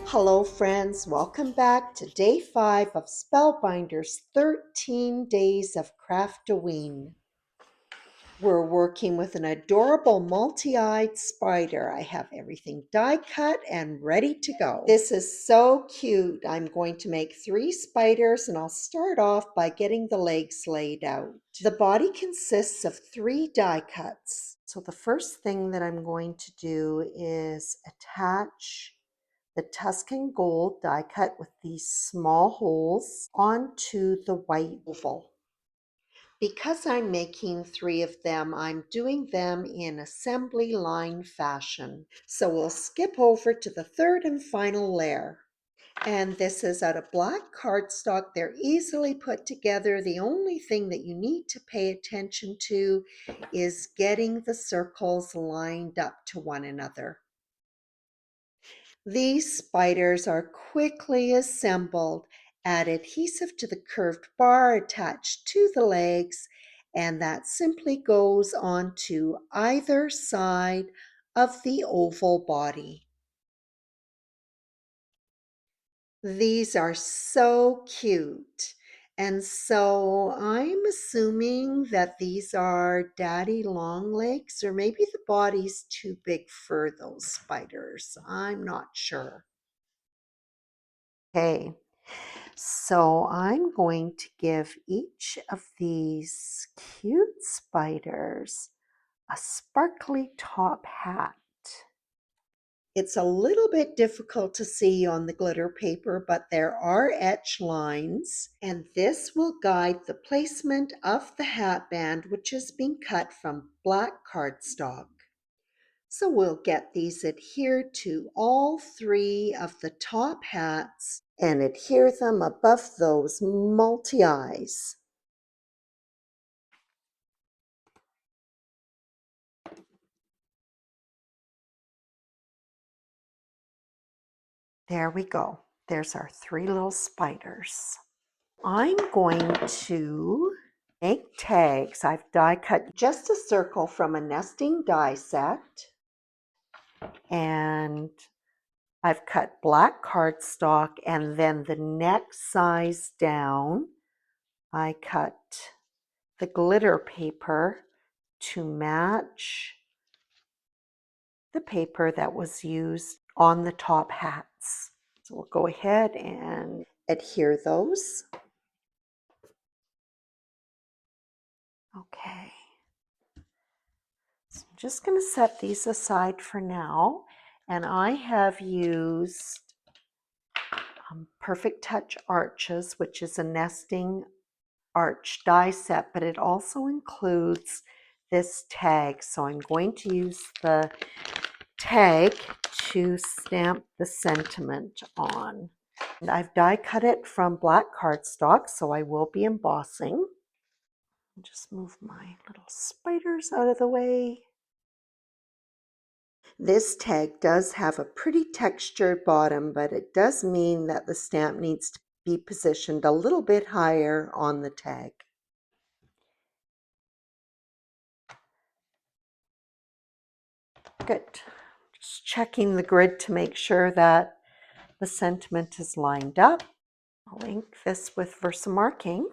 Hello friends, welcome back to day 5 of Spellbinders 13 Days of Craftoween. We're working with an adorable multi-eyed spider. I have everything die cut and ready to go. This is so cute. I'm going to make 3 spiders and I'll start off by getting the legs laid out. The body consists of 3 die cuts. So the first thing that I'm going to do is attach the Tuscan gold die cut with these small holes onto the white oval. Because I'm making 3 of them, I'm doing them in assembly line fashion. So we'll skip over to the third and final layer. And this is out of black cardstock. They're easily put together. The only thing that you need to pay attention to is getting the circles lined up to one another. These spiders are quickly assembled. Add adhesive to the curved bar attached to the legs, and that simply goes onto either side of the oval body. These are so cute. And so I'm assuming that these are daddy long legs, or maybe the body's too big for those spiders. I'm not sure. Okay, so I'm going to give each of these cute spiders a sparkly top hat. It's a little bit difficult to see on the glitter paper, but there are etch lines, and this will guide the placement of the hat band, which is being cut from black cardstock. So we'll get these adhered to all 3 of the top hats and adhere them above those multi-eyes. There we go. There's our 3 little spiders. I'm going to make tags. I've die cut just a circle from a nesting die set, and I've cut black cardstock, and then the next size down I cut the glitter paper to match the paper that was used on the top hats. So we'll go ahead and adhere those. Okay. So I'm just going to set these aside for now. And I have used Perfect Touch Arches, which is a nesting arch die set, but it also includes this tag. So I'm going to use the tag to stamp the sentiment on. And I've die cut it from black cardstock, so I will be embossing. Just move my little spiders out of the way. This tag does have a pretty textured bottom, but it does mean that the stamp needs to be positioned a little bit higher on the tag. Good. Just checking the grid to make sure that the sentiment is lined up. I'll ink this with Versamark ink.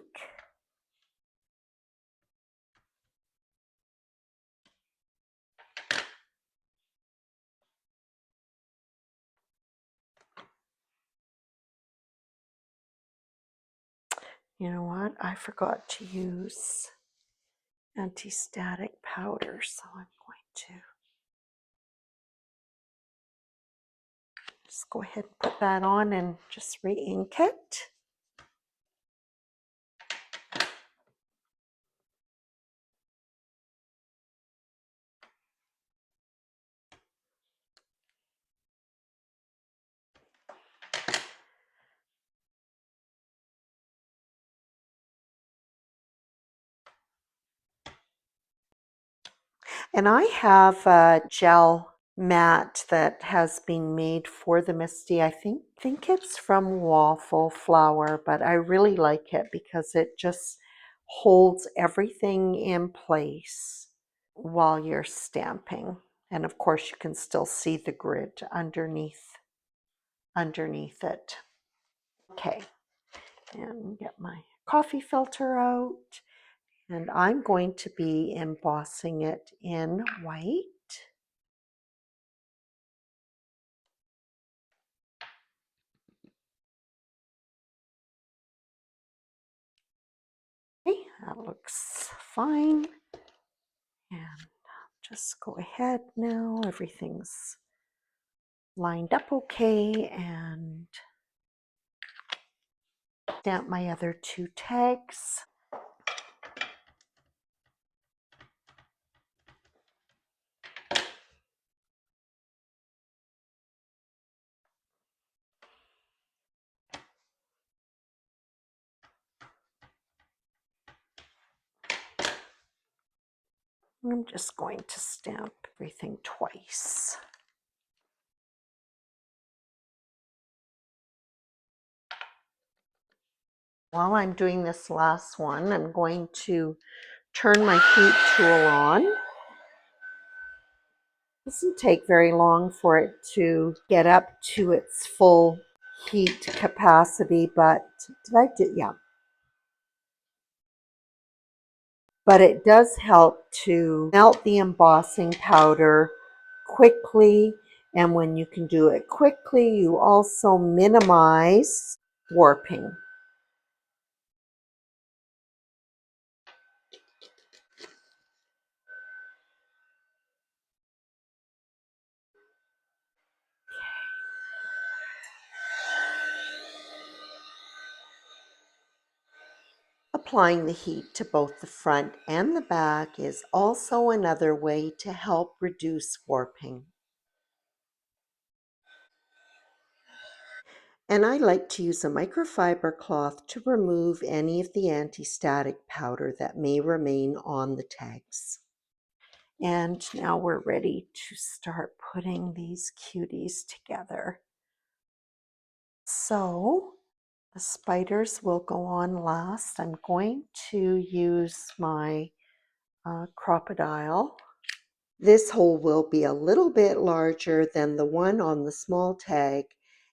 You know what? I forgot to use anti-static powder, so I'm going to just go ahead and put that on and just re-ink it. And I have a gel mat that has been made for the Misty. I think it's from Waffle Flower, but I really like it because it just holds everything in place while you're stamping. And of course you can still see the grid underneath it. Okay, and get my coffee filter out, and I'm going to be embossing it in white. Okay, that looks fine. And just go ahead now, everything's lined up okay, and stamp my other two tags. I'm just going to stamp everything twice. While I'm doing this last one, I'm going to turn my heat tool on. It doesn't take very long for it to get up to its full heat capacity, but yeah. But it does help to melt the embossing powder quickly, and when you can do it quickly, you also minimize warping. Applying the heat to both the front and the back is also another way to help reduce warping. And I like to use a microfiber cloth to remove any of the anti-static powder that may remain on the tags. And now we're ready to start putting these cuties together. So the spiders will go on last. I'm going to use my crocodile. This hole will be a little bit larger than the one on the small tag,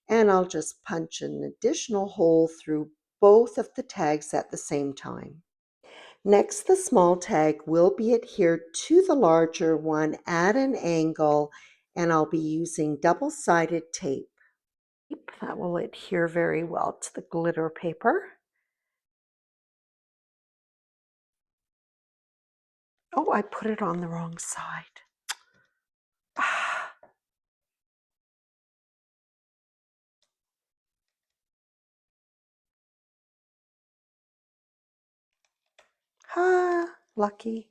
and I'll just punch an additional hole through both of the tags at the same time. Next, the small tag will be adhered to the larger one at an angle, and I'll be using double-sided tape. That will adhere very well to the glitter paper. Oh, I put it on the wrong side. Lucky.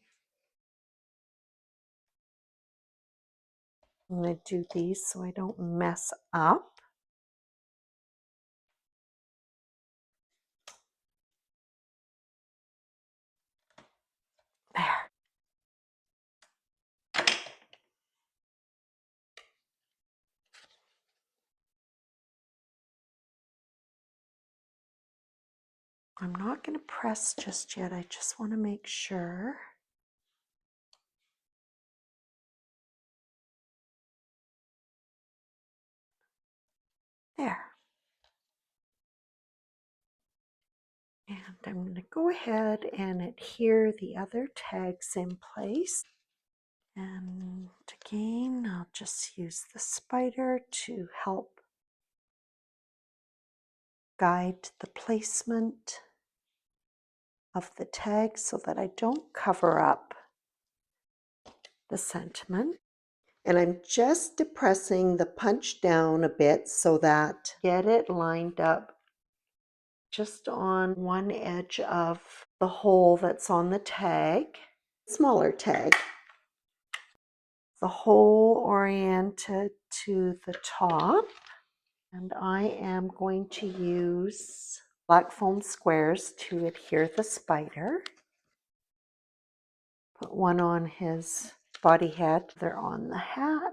I'm going to do these so I don't mess up. There. I'm not going to press just yet. I just want to make sure. There. And I'm going to go ahead and adhere the other tags in place. And again, I'll just use the spider to help guide the placement of the tag so that I don't cover up the sentiment. And I'm just depressing the punch down a bit so that get it lined up just on one edge of the hole that's on the tag, smaller tag. The hole oriented to the top, and I am going to use black foam squares to adhere the spider. Put one on his body head, they're on the hat.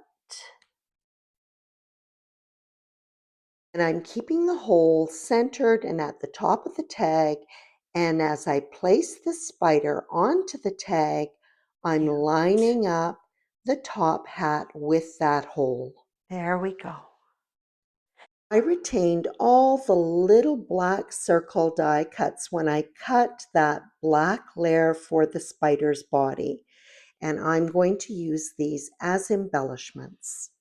And I'm keeping the hole centered and at the top of the tag, And as I place the spider onto the tag, I'm lining up the top hat with that hole. There we go. I retained all the little black circle die cuts when I cut that black layer for the spider's body, and I'm going to use these as embellishments.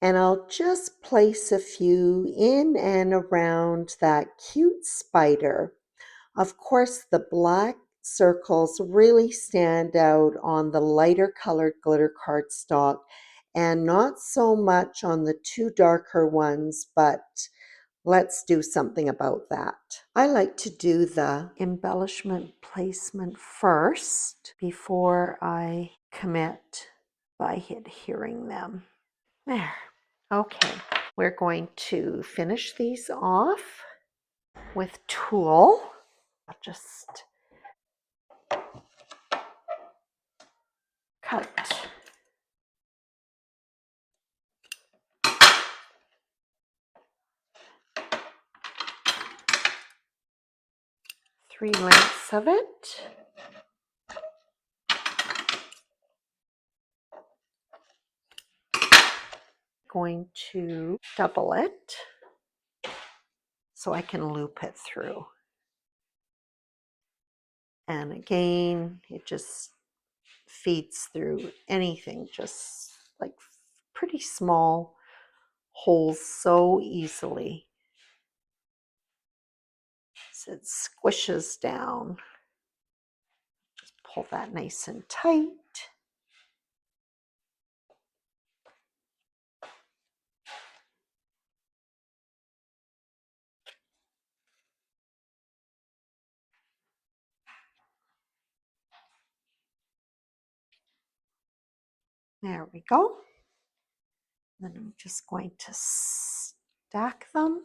And I'll just place a few in and around that cute spider. Of course, the black circles really stand out on the lighter colored glitter cardstock and not so much on the two darker ones, but let's do something about that. I like to do the embellishment placement first before I commit by adhering them. There. Okay. We're going to finish these off with tulle. I'll just cut 3 lengths of it. Going to double it so I can loop it through. And again, it just feeds through anything, just like pretty small holes so easily. So it squishes down. Just pull that nice and tight. There we go. Then I'm just going to stack them.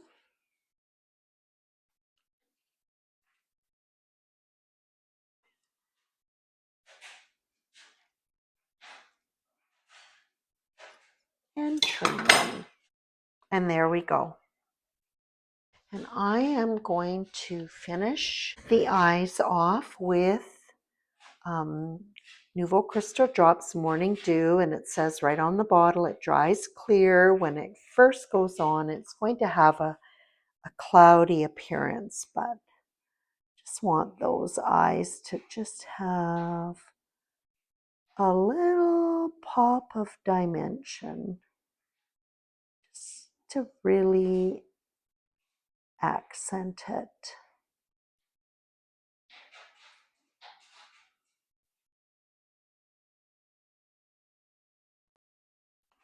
And trim them. And there we go. And I am going to finish the eyes off with Nouveau Crystal Drops Morning Dew, and it says right on the bottle, it dries clear. When it first goes on, it's going to have a cloudy appearance, but just want those eyes to just have a little pop of dimension, just to really accent it.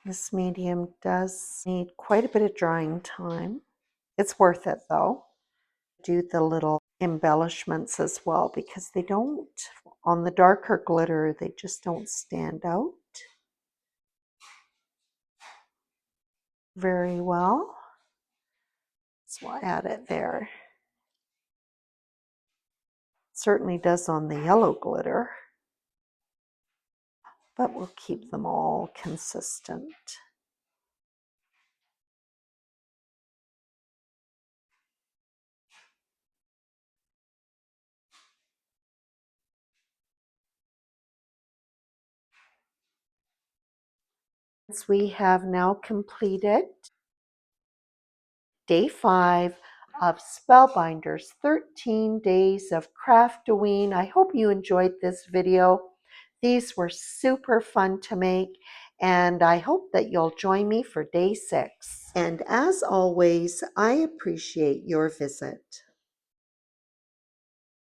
This medium does need quite a bit of drying time. It's worth it though. Do the little embellishments as well because they don't, on the darker glitter, they just don't stand out very well. So I'll add it there. Certainly does on the yellow glitter, but we'll keep them all consistent. We have now completed day 5 of Spellbinders 13 Days of Craftoween. I hope you enjoyed this video. These were super fun to make, and I hope that you'll join me for day 6. And as always, I appreciate your visit.